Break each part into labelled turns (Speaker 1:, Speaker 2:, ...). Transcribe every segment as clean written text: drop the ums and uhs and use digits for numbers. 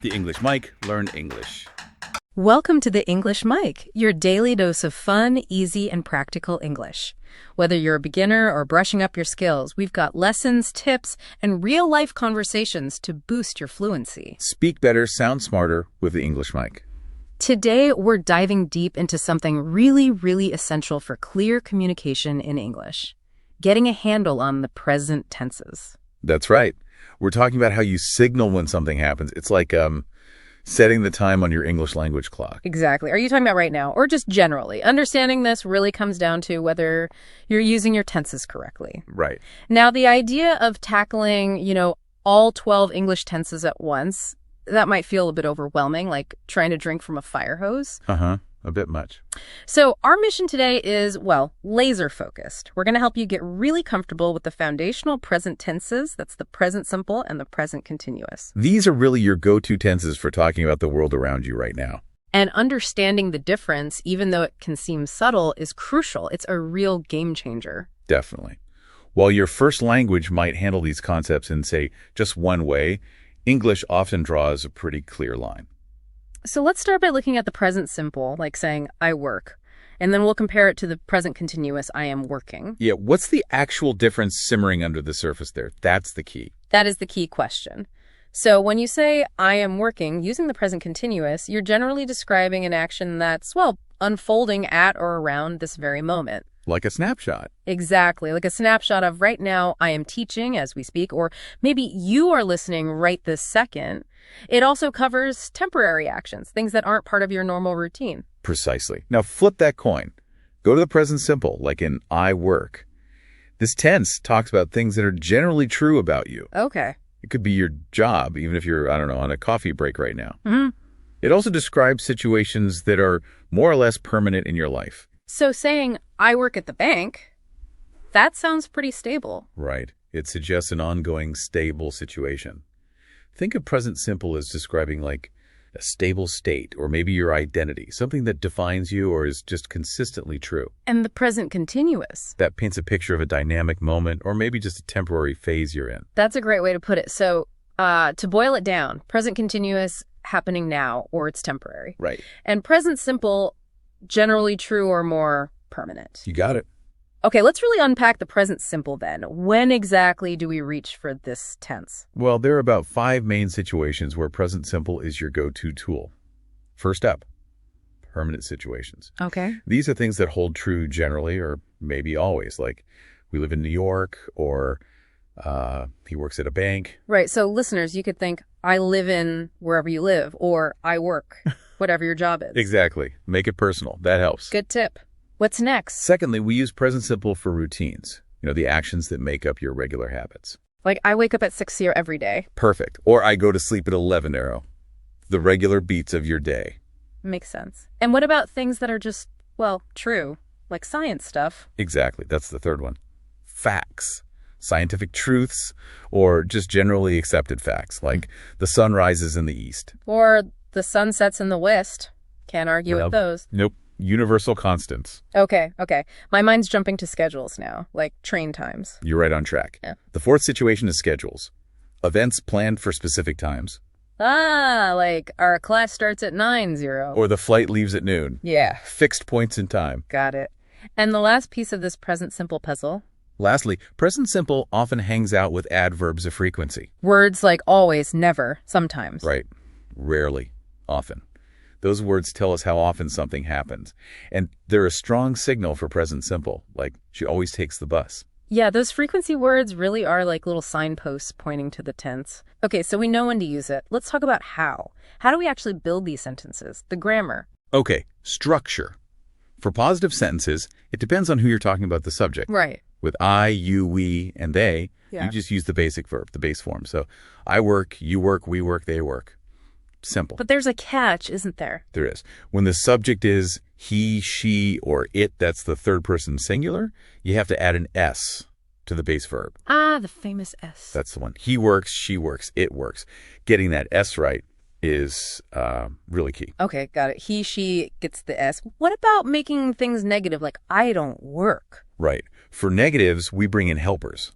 Speaker 1: The English Mike, learn English.
Speaker 2: Welcome to the English Mike, your daily dose of fun, easy, and practical English. Whether you're a beginner or brushing up your skills, we've got lessons, tips, and real-life conversations to boost your fluency.
Speaker 1: Speak better, sound smarter with the English Mike.
Speaker 2: Today, we're diving deep into something really essential for clear communication in English. Getting a handle on the present tenses.
Speaker 1: That's right. We're talking about how you signal when something happens. It's like setting the time on your English language clock.
Speaker 2: Exactly. Are you talking about right now or just generally? Understanding this really comes down to whether you're using your tenses correctly.
Speaker 1: Right.
Speaker 2: Now, the idea of tackling, all 12 English tenses at once, that might feel a bit overwhelming, like trying to drink from a fire hose.
Speaker 1: A bit much.
Speaker 2: So our mission today is, laser focused. We're going to help you get really comfortable with the foundational present tenses. That's the present simple and the present continuous.
Speaker 1: These are really your go-to tenses for talking about the world around you right now.
Speaker 2: And understanding the difference, even though it can seem subtle, is crucial. It's a real game changer.
Speaker 1: Definitely. While your first language might handle these concepts in, say, just one way, English often draws a pretty clear line.
Speaker 2: So let's start by looking at the present simple, like saying, I work. And then we'll compare it to the present continuous, I am working.
Speaker 1: Yeah, what's the actual difference simmering under the surface there? That's the key.
Speaker 2: That is the key question. So when you say, I am working, using the present continuous, you're generally describing an action that's, unfolding at or around this very moment.
Speaker 1: Like a snapshot.
Speaker 2: Exactly. Like a snapshot of right now, I am teaching as we speak, or maybe you are listening right this second. It also covers temporary actions, things that aren't part of your normal routine.
Speaker 1: Precisely. Now flip that coin. Go to the present simple, like in I work. This tense talks about things that are generally true about you.
Speaker 2: Okay.
Speaker 1: It could be your job, even if you're, on a coffee break right now.
Speaker 2: Mm-hmm.
Speaker 1: It also describes situations that are more or less permanent in your life.
Speaker 2: So saying, I work at the bank, that sounds pretty stable.
Speaker 1: Right. It suggests an ongoing, stable situation. Think of present simple as describing like a stable state or maybe your identity, something that defines you or is just consistently true.
Speaker 2: And the present continuous.
Speaker 1: That paints a picture of a dynamic moment or maybe just a temporary phase you're in.
Speaker 2: That's a great way to put it. So to boil it down, present continuous happening now or it's temporary.
Speaker 1: Right.
Speaker 2: And present simple, generally true or more permanent.
Speaker 1: You got it.
Speaker 2: Okay, let's really unpack the present simple then. When exactly do we reach for this tense?
Speaker 1: Well, there are about 5 main situations where present simple is your go-to tool. First up, permanent situations.
Speaker 2: Okay.
Speaker 1: These are things that hold true generally or maybe always, like we live in New York or he works at a bank.
Speaker 2: Right, so listeners, you could think, I live in wherever you live, or I work, whatever your job is.
Speaker 1: Exactly. Make it personal. That helps.
Speaker 2: Good tip. What's next?
Speaker 1: Secondly, we use present simple for routines. The actions that make up your regular habits.
Speaker 2: Like I wake up at 6 here every day.
Speaker 1: Perfect. Or I go to sleep at 11 arrow. The regular beats of your day.
Speaker 2: Makes sense. And what about things that are just, true, like science stuff?
Speaker 1: Exactly. That's the third one. Facts. Scientific truths or just generally accepted facts, like the sun rises in the east.
Speaker 2: Or the sun sets in the west. Can't argue with those.
Speaker 1: Nope. Universal constants.
Speaker 2: Okay. My mind's jumping to schedules now, like train times.
Speaker 1: You're right on track.
Speaker 2: Yeah.
Speaker 1: The fourth situation is schedules. Events planned for specific times.
Speaker 2: Like our class starts at 9:00.
Speaker 1: Or the flight leaves at noon.
Speaker 2: Yeah.
Speaker 1: Fixed points in time.
Speaker 2: Got it. And the last piece of this present simple puzzle.
Speaker 1: Lastly, present simple often hangs out with adverbs of frequency.
Speaker 2: Words like always, never, sometimes.
Speaker 1: Right. Rarely. Often. Those words tell us how often something happens. And they're a strong signal for present simple, like she always takes the bus.
Speaker 2: Yeah, those frequency words really are like little signposts pointing to the tense. Okay, so we know when to use it. Let's talk about how. How do we actually build these sentences? The grammar.
Speaker 1: Okay, structure. For positive sentences, it depends on who you're talking about the subject.
Speaker 2: Right.
Speaker 1: With I, you, we, and they,
Speaker 2: Yeah.
Speaker 1: You just use the basic verb, the base form. So I work, you work, we work, they work. Simple.
Speaker 2: But there's a catch, isn't there?
Speaker 1: There is. When the subject is he, she, or it, that's the third person singular, you have to add an S to the base verb.
Speaker 2: Ah, the famous S.
Speaker 1: That's the one. He works, she works, it works. Getting that S right is really key.
Speaker 2: Okay, got it. He, she gets the S. What about making things negative, like I don't work?
Speaker 1: Right. For negatives, we bring in helpers.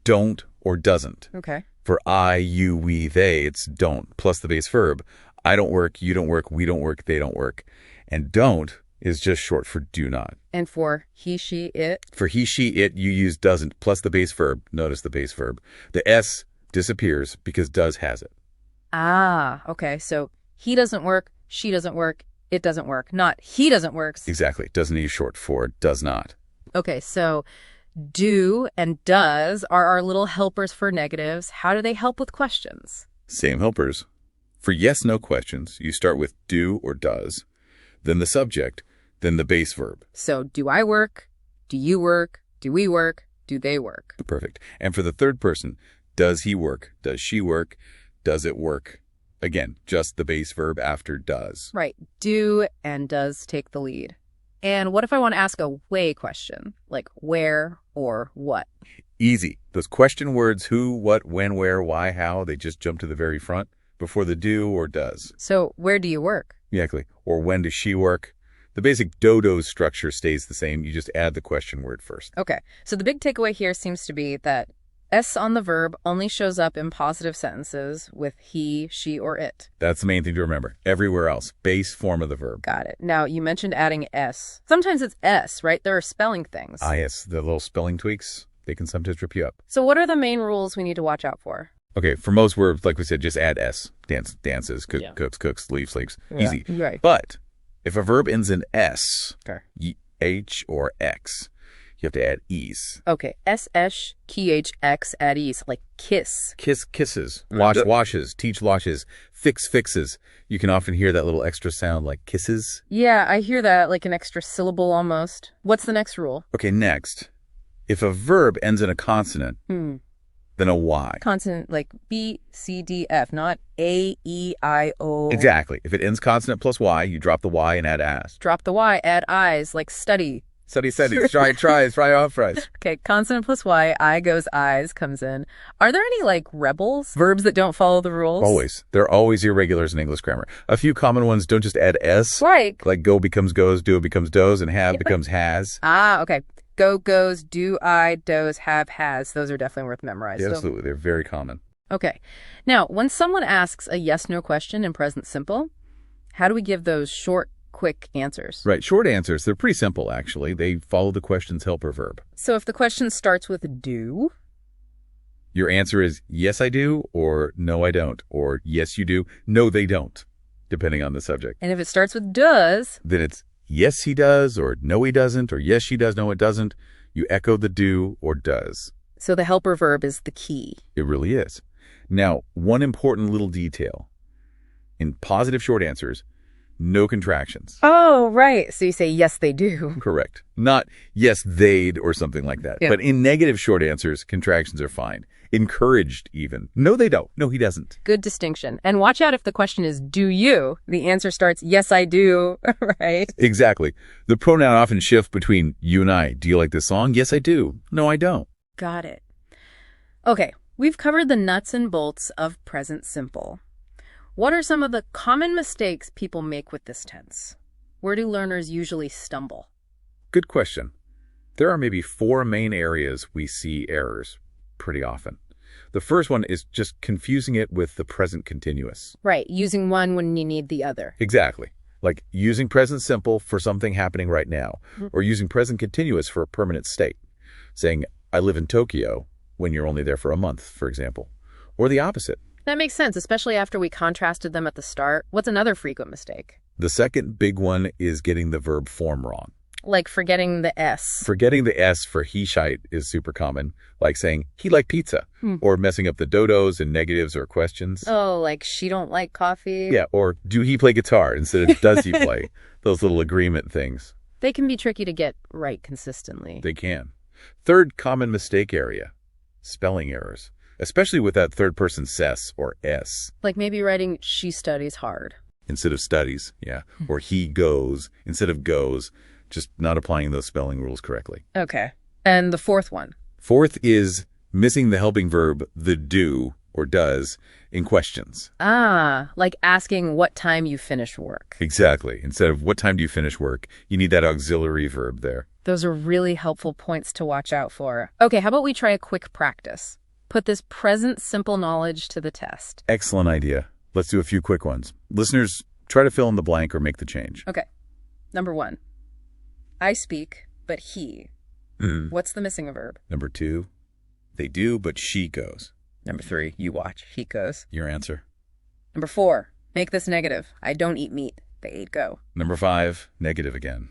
Speaker 1: Don't or doesn't.
Speaker 2: Okay.
Speaker 1: For I, you, we, they, it's don't plus the base verb. I don't work, you don't work, we don't work, they don't work. And don't is just short for do not.
Speaker 2: And for he, she, it?
Speaker 1: For he, she, it, you use doesn't plus the base verb. Notice the base verb. The S disappears because does has it.
Speaker 2: Ah, okay. So he doesn't work, she doesn't work, it doesn't work. Not he doesn't work.
Speaker 1: Exactly. Doesn't use short for does not.
Speaker 2: Okay, so do and does are our little helpers for negatives. How do they help with questions?
Speaker 1: Same helpers. For yes, no questions, you start with do or does, then the subject, then the base verb.
Speaker 2: So do I work? Do you work? Do we work? Do they work?
Speaker 1: Perfect. And for the third person, does he work? Does she work? Does it work? Again, just the base verb after does.
Speaker 2: Right. Do and does take the lead. And what if I want to ask a way question, like where or what?
Speaker 1: Easy. Those question words, who, what, when, where, why, how, they just jump to the very front before the do or does.
Speaker 2: So where do you work?
Speaker 1: Exactly. Or when does she work? The basic dodo structure stays the same. You just add the question word first.
Speaker 2: Okay. So the big takeaway here seems to be that S on the verb only shows up in positive sentences with he, she, or it.
Speaker 1: That's the main thing to remember. Everywhere else, base form of the verb.
Speaker 2: Got it. Now, you mentioned adding S. Sometimes it's S, right? There are spelling things.
Speaker 1: Ah, yes. The little spelling tweaks, they can sometimes trip you up.
Speaker 2: So what are the main rules we need to watch out for?
Speaker 1: Okay, for most verbs, like we said, just add S. Dances, cooks, sleeps. Easy.
Speaker 2: Right.
Speaker 1: But if a verb ends in S,
Speaker 2: Okay.
Speaker 1: H, or X, you have to add Es.
Speaker 2: Okay. S-H, K-H-X, add Es, like kiss.
Speaker 1: Kiss, kisses. Wash, washes. Teach, washes. Fix, fixes. You can often hear that little extra sound like kisses.
Speaker 2: Yeah, I hear that, like an extra syllable almost. What's the next rule?
Speaker 1: Okay, next. If a verb ends in a consonant, then a Y.
Speaker 2: Consonant like B, C, D, F, not A, E, I, O.
Speaker 1: Exactly. If it ends consonant plus Y, you drop the Y and add as.
Speaker 2: Drop the Y, add I's, like study.
Speaker 1: Study, tries, fry off, fries.
Speaker 2: Okay, consonant plus Y, I goes, I's comes in. Are there any, like, rebels? Verbs that don't follow the rules?
Speaker 1: Always. There are always irregulars in English grammar. A few common ones don't just add S.
Speaker 2: Right.
Speaker 1: Like go becomes goes, do becomes does, and have becomes has.
Speaker 2: Ah, okay. Go, goes, do, I, does, have, has. Those are definitely worth memorizing.
Speaker 1: Yeah, absolutely. They're very common.
Speaker 2: Okay. Now, when someone asks a yes-no question in present simple, how do we give those short, quick answers?
Speaker 1: Right. Short answers. They're pretty simple, actually. They follow the question's helper verb.
Speaker 2: So if the question starts with do,
Speaker 1: your answer is yes, I do, or no, I don't, or yes, you do, no, they don't, depending on the subject.
Speaker 2: And if it starts with does,
Speaker 1: then it's yes, he does, or no, he doesn't, or yes, she does, no, it doesn't. You echo the do or does.
Speaker 2: So the helper verb is the key.
Speaker 1: It really is. Now, one important little detail. In positive short answers, no contractions.
Speaker 2: Oh, right. So you say, yes, they do.
Speaker 1: Correct. Not, yes, they'd, or something like that.
Speaker 2: Yeah.
Speaker 1: But in negative short answers, contractions are fine. Encouraged, even. No, they don't. No, he doesn't.
Speaker 2: Good distinction. And watch out if the question is, do you? The answer starts, yes, I do, right?
Speaker 1: Exactly. The pronoun often shifts between you and I. Do you like this song? Yes, I do. No, I don't.
Speaker 2: Got it. Okay, we've covered the nuts and bolts of present simple. What are some of the common mistakes people make with this tense? Where do learners usually stumble?
Speaker 1: Good question. There are maybe 4 main areas we see errors pretty often. The first one is just confusing it with the present continuous.
Speaker 2: Right, using one when you need the other.
Speaker 1: Exactly. Like using present simple for something happening right now, or using present continuous for a permanent state. Saying, I live in Tokyo when you're only there for a month, for example. Or the opposite.
Speaker 2: That makes sense, especially after we contrasted them at the start. What's another frequent mistake?
Speaker 1: The second big one is getting the verb form wrong.
Speaker 2: Like forgetting the S.
Speaker 1: Forgetting the S for he shite is super common, like saying he liked pizza, or messing up the dodos and negatives or questions.
Speaker 2: Oh, like she don't like coffee?
Speaker 1: Yeah, or do he play guitar instead of does he play? Those little agreement things.
Speaker 2: They can be tricky to get right consistently.
Speaker 1: They can. Third common mistake area, spelling errors, especially with that third person ses or s.
Speaker 2: Like maybe writing she studies hard.
Speaker 1: Instead of studies, yeah. Or he goes instead of goes. Just not applying those spelling rules correctly.
Speaker 2: Okay. And the fourth one?
Speaker 1: Fourth is missing the helping verb, the do or does, in questions.
Speaker 2: Ah, like asking what time you finish work.
Speaker 1: Exactly. Instead of what time do you finish work, you need that auxiliary verb there.
Speaker 2: Those are really helpful points to watch out for. Okay, how about we try a quick practice? Put this present simple knowledge to the test.
Speaker 1: Excellent idea. Let's do a few quick ones. Listeners, try to fill in the blank or make the change.
Speaker 2: Okay. Number 1. I speak, but he. What's the missing verb?
Speaker 1: Number 2, they do, but she goes.
Speaker 2: Number 3, you watch. He goes.
Speaker 1: Your answer.
Speaker 2: Number 4, make this negative. I don't eat meat. They ate go.
Speaker 1: Number 5, negative again.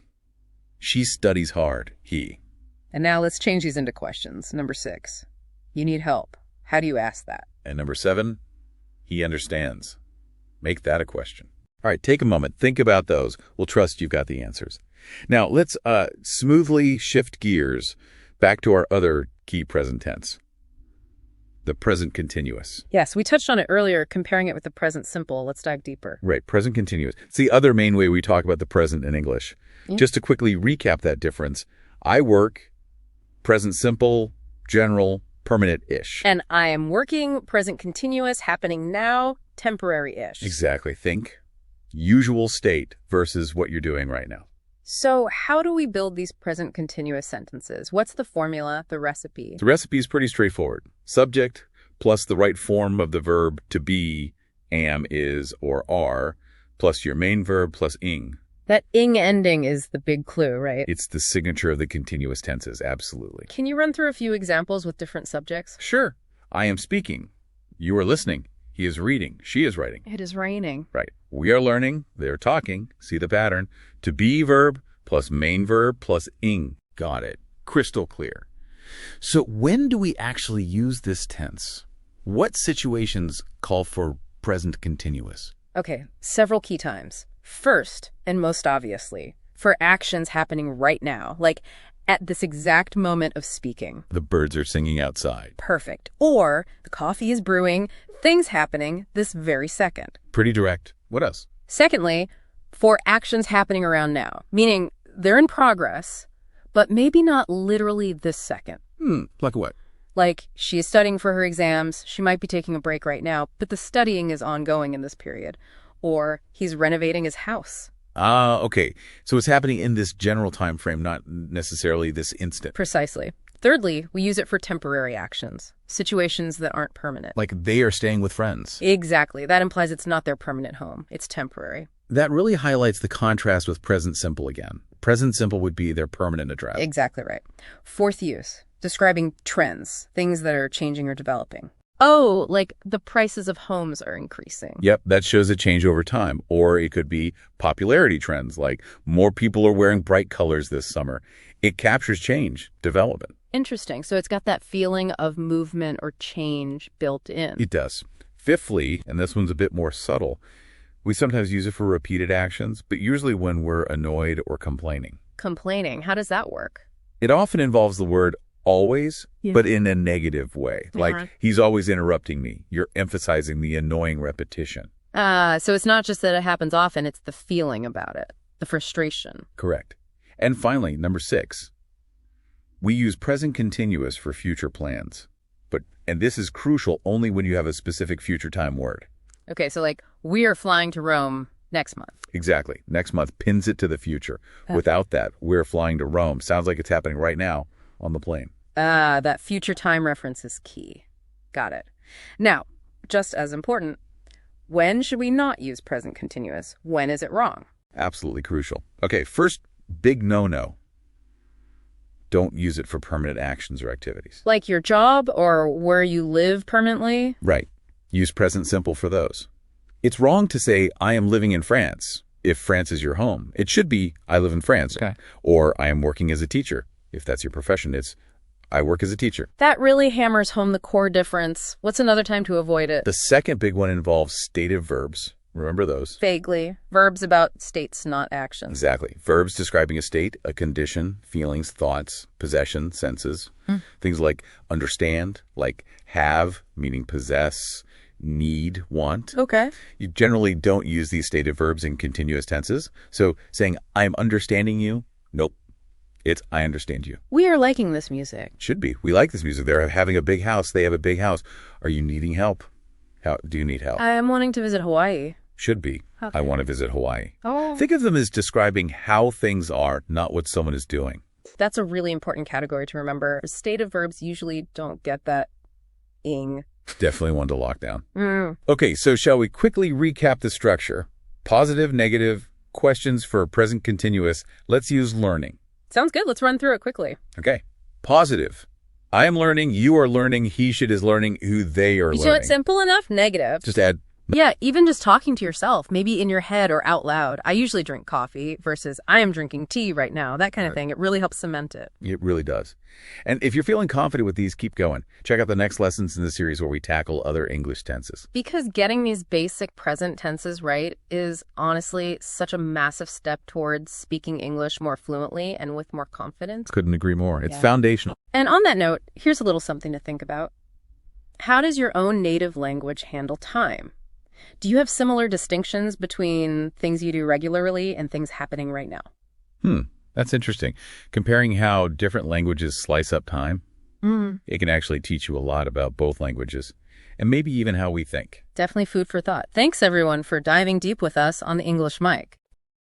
Speaker 1: She studies hard. He.
Speaker 2: And now let's change these into questions. Number 6, you need help. How do you ask that?
Speaker 1: And number 7, he understands. Make that a question. All right, take a moment. Think about those. We'll trust you've got the answers. Now, let's smoothly shift gears back to our other key present tense, the present continuous.
Speaker 2: Yes, we touched on it earlier, comparing it with the present simple. Let's dive deeper.
Speaker 1: Right, present continuous. It's the other main way we talk about the present in English. Just to quickly recap that difference, I work, present simple, general, permanent-ish.
Speaker 2: And I am working, present continuous, happening now, temporary-ish.
Speaker 1: Exactly. Think usual state versus what you're doing right now.
Speaker 2: So how do we build these present continuous sentences? What's the formula, the recipe?
Speaker 1: The recipe is pretty straightforward. Subject plus the right form of the verb to be, am, is, or are, plus your main verb plus ing.
Speaker 2: That ing ending is the big clue, right?
Speaker 1: It's the signature of the continuous tenses, absolutely.
Speaker 2: Can you run through a few examples with different subjects?
Speaker 1: Sure. I am speaking. You are listening. He is reading. She is writing.
Speaker 2: It is raining.
Speaker 1: Right. We are learning. They're talking. See the pattern. To be verb plus main verb plus ing. Got it. Crystal clear. So when do we actually use this tense? What situations call for present continuous?
Speaker 2: Okay, several key times. First, and most obviously, for actions happening right now, like at this exact moment of speaking.
Speaker 1: The birds are singing outside.
Speaker 2: Perfect. Or the coffee is brewing, things happening this very second.
Speaker 1: Pretty direct. What else?
Speaker 2: Secondly, for actions happening around now, meaning they're in progress, but maybe not literally this second.
Speaker 1: Like what?
Speaker 2: Like she is studying for her exams, she might be taking a break right now, but the studying is ongoing in this period. Or he's renovating his house.
Speaker 1: Okay. So it's happening in this general time frame, not necessarily this instant.
Speaker 2: Precisely. Thirdly, we use it for temporary actions, situations that aren't permanent.
Speaker 1: Like they are staying with friends.
Speaker 2: Exactly. That implies it's not their permanent home. It's temporary.
Speaker 1: That really highlights the contrast with present simple again. Present simple would be their permanent address.
Speaker 2: Exactly right. Fourth use, describing trends, things that are changing or developing. Oh, like the prices of homes are increasing.
Speaker 1: Yep, that shows a change over time. Or it could be popularity trends, like more people are wearing bright colors this summer. It captures change, development.
Speaker 2: Interesting. So it's got that feeling of movement or change built in.
Speaker 1: It does. Fifthly, and this one's a bit more subtle, we sometimes use it for repeated actions, but usually when we're annoyed or complaining.
Speaker 2: Complaining. How does that work?
Speaker 1: It often involves the word always, but in a negative way. Like, he's always interrupting me. You're emphasizing the annoying repetition.
Speaker 2: So it's not just that it happens often, it's the feeling about it, the frustration.
Speaker 1: Correct. And finally, number 6, we use present continuous for future plans. And this is crucial only when you have a specific future time word.
Speaker 2: Okay, so like, we are flying to Rome next month.
Speaker 1: Exactly. Next month pins it to the future. Without that, we're flying to Rome. Sounds like it's happening right now on the plane.
Speaker 2: That future time reference is key. Got it. Now, just as important, when should we not use present continuous? When is it wrong?
Speaker 1: Absolutely crucial. Okay, first big no-no. Don't use it for permanent actions or activities.
Speaker 2: Like your job or where you live permanently?
Speaker 1: Right. Use present simple for those. It's wrong to say, I am living in France, if France is your home. It should be, I live in France.
Speaker 2: Okay.
Speaker 1: Or I am working as a teacher. If that's your profession, it's, I work as a teacher.
Speaker 2: That really hammers home the core difference. What's another time to avoid it?
Speaker 1: The second big one involves stative verbs. Remember those?
Speaker 2: Vaguely. Verbs about states, not actions.
Speaker 1: Exactly. Verbs describing a state, a condition, feelings, thoughts, possession, senses. Things like understand, like have, meaning possess, need, want.
Speaker 2: Okay.
Speaker 1: You generally don't use these stative verbs in continuous tenses. So saying, I'm understanding you, nope. It's, I understand you.
Speaker 2: We are liking this music.
Speaker 1: Should be. We like this music. They're having a big house. They have a big house. Are you needing help? How do you need help?
Speaker 2: I am wanting to visit Hawaii.
Speaker 1: Should be.
Speaker 2: Okay.
Speaker 1: I want to visit Hawaii.
Speaker 2: Oh.
Speaker 1: Think of them as describing how things are, not what someone is doing.
Speaker 2: That's a really important category to remember. Stative verbs usually don't get that Ing.
Speaker 1: Definitely one to lock down.
Speaker 2: Mm.
Speaker 1: Okay, so shall we quickly recap the structure? Positive, negative, questions for present continuous. Let's use learning.
Speaker 2: Sounds good. Let's run through it quickly.
Speaker 1: Okay. Positive. I am learning, you are learning, he, should is learning, who, they are learning.
Speaker 2: You know it's simple enough? Negative.
Speaker 1: Just add.
Speaker 2: Yeah, even just talking to yourself, maybe in your head or out loud. I usually drink coffee versus I am drinking tea right now, that kind of thing. It really helps cement it.
Speaker 1: It really does. And if you're feeling confident with these, keep going. Check out the next lessons in the series where we tackle other English tenses.
Speaker 2: Because getting these basic present tenses right is honestly such a massive step towards speaking English more fluently and with more confidence.
Speaker 1: Couldn't agree more. It's
Speaker 2: Yeah.
Speaker 1: foundational.
Speaker 2: And on that note, here's a little something to think about. How does your own native language handle time? Do you have similar distinctions between things you do regularly and things happening right now?
Speaker 1: That's interesting. Comparing how different languages slice up time, it can actually teach you a lot about both languages and maybe even how we think.
Speaker 2: Definitely food for thought. Thanks, everyone, for diving deep with us on the English Mic.